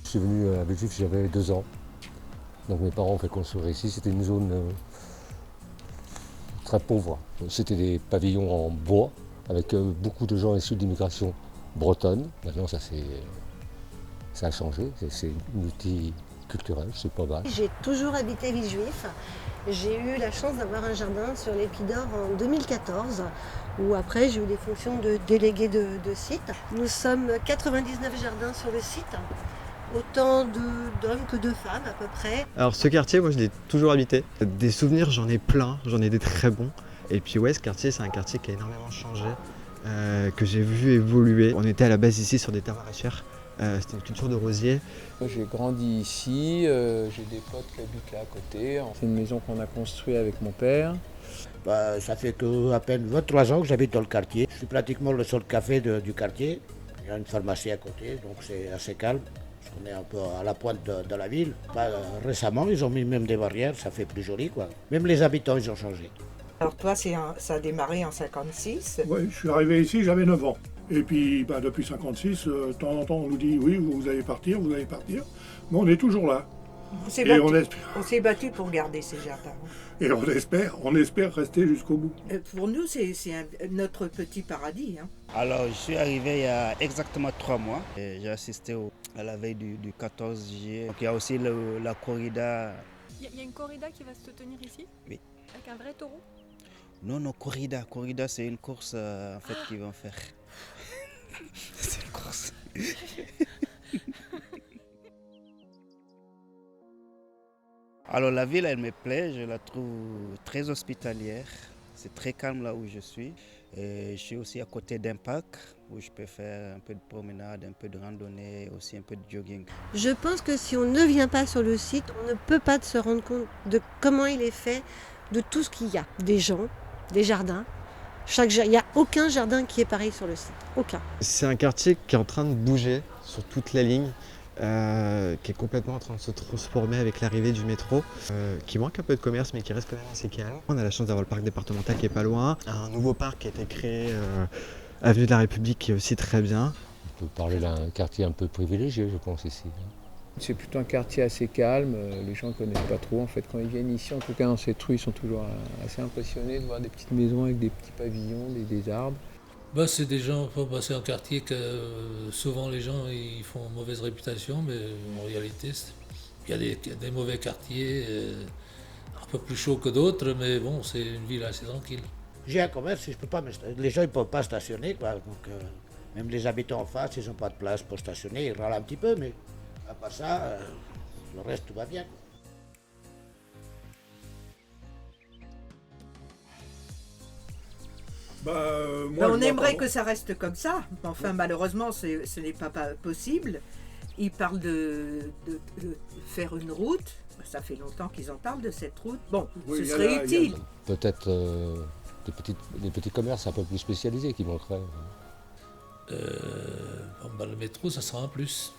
Je suis venu à Villejuif, j'avais 2 ans. Donc mes parents ont fait construire ici. C'était une zone très pauvre. C'était des pavillons en bois avec beaucoup de gens issus d'immigration bretonne. Maintenant, ça a changé. C'est multiculturel, c'est pas mal. J'ai toujours habité Villejuif. J'ai eu la chance d'avoir un jardin sur l'Épidore en 2014, où après j'ai eu des fonctions de délégué de site. Nous sommes 99 jardins sur le site, autant d'hommes que de femmes à peu près. Alors ce quartier, moi je l'ai toujours habité. Des souvenirs, j'en ai plein, j'en ai des très bons. Et puis ouais, ce quartier, c'est un quartier qui a énormément changé, que j'ai vu évoluer. On était à la base ici sur des terres maraîchères. C'était une culture de rosiers. J'ai grandi ici, j'ai des potes qui habitent là à côté. C'est une maison qu'on a construite avec mon père. Ça fait à peine 23 ans que j'habite dans le quartier. Je suis pratiquement le seul café du quartier. Il y a une pharmacie à côté, donc c'est assez calme. Parce qu'on est un peu à la pointe de la ville. Récemment, ils ont mis même des barrières, ça fait plus joli, quoi. Même les habitants, ils ont changé. Alors toi, ça a démarré en 56. Oui, je suis arrivé ici, j'avais 9 ans. Et puis depuis 56, de temps en temps, on nous dit oui, vous allez partir, vous allez partir. Mais on est toujours là. On s'est battu pour garder ces jardins. Et on espère rester jusqu'au bout. Pour nous, c'est notre petit paradis. Hein. Alors, je suis arrivé il y a exactement 3 mois. J'ai assisté à la veille du 14 juillet. Donc, il y a aussi la corrida. Il y a une corrida qui va se tenir ici? Oui. Avec un vrai taureau? Non, corrida. Corrida, c'est une course qu'ils vont faire. C'est une course. Alors la ville, elle me plaît, je la trouve très hospitalière. C'est très calme là où je suis. Et je suis aussi à côté d'un parc où je peux faire un peu de promenade, un peu de randonnée, aussi un peu de jogging. Je pense que si on ne vient pas sur le site, on ne peut pas se rendre compte de comment il est fait, de tout ce qu'il y a. Des gens, des jardins. Il n'y a aucun jardin qui est pareil sur le site. Aucun. C'est un quartier qui est en train de bouger sur toute la ligne. Qui est complètement en train de se transformer avec l'arrivée du métro, qui manque un peu de commerce mais qui reste quand même assez calme. On a la chance d'avoir le parc départemental qui est pas loin, un nouveau parc qui a été créé, avenue de la République qui est aussi très bien. On peut parler d'un quartier un peu privilégié, je pense, ici. C'est plutôt un quartier assez calme, les gens ne connaissent pas trop en fait quand ils viennent ici, en tout cas dans cette rue, ils sont toujours assez impressionnés de voir des petites maisons avec des petits pavillons, des arbres. C'est un quartier que souvent les gens ils font mauvaise réputation, mais en réalité, il y a des mauvais quartiers un peu plus chauds que d'autres, mais bon, c'est une ville assez tranquille. J'ai un commerce, les gens ne peuvent pas stationner, quoi. Donc, même les habitants en face, ils n'ont pas de place pour stationner, ils râlent un petit peu, mais à part ça, le reste, tout va bien. On aimerait que ça reste comme ça. Enfin, malheureusement, ce n'est pas possible. Ils parlent de faire une route. Ça fait longtemps qu'ils en parlent de cette route. Bon, ce serait utile. Peut-être des petits commerces un peu plus spécialisés qui manqueraient. Le métro, ça sera un plus.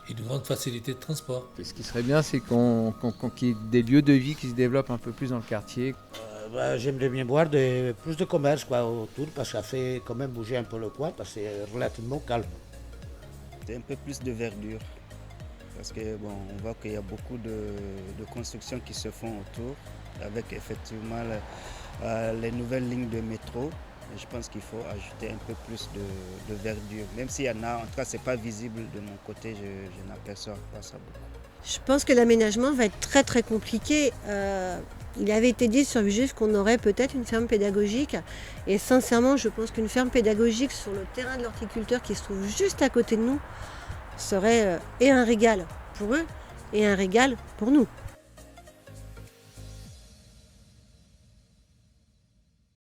Une grande facilité de transport. Et ce qui serait bien, c'est qu'il y ait des lieux de vie qui se développent un peu plus dans le quartier. J'aimerais bien voir plus de commerce autour, parce que ça fait quand même bouger un peu le coin, parce que c'est relativement calme. C'est un peu plus de verdure, parce que on voit qu'il y a beaucoup de constructions qui se font autour, avec effectivement les nouvelles lignes de métro. Je pense qu'il faut ajouter un peu plus de verdure, même s'il y en a, en tout cas c'est pas visible de mon côté, je n'aperçois pas ça beaucoup. Je pense que l'aménagement va être très très compliqué. Il avait été dit sur Villejuif qu'on aurait peut-être une ferme pédagogique. Et sincèrement, je pense qu'une ferme pédagogique sur le terrain de l'horticulteur qui se trouve juste à côté de nous serait et un régal pour eux et un régal pour nous.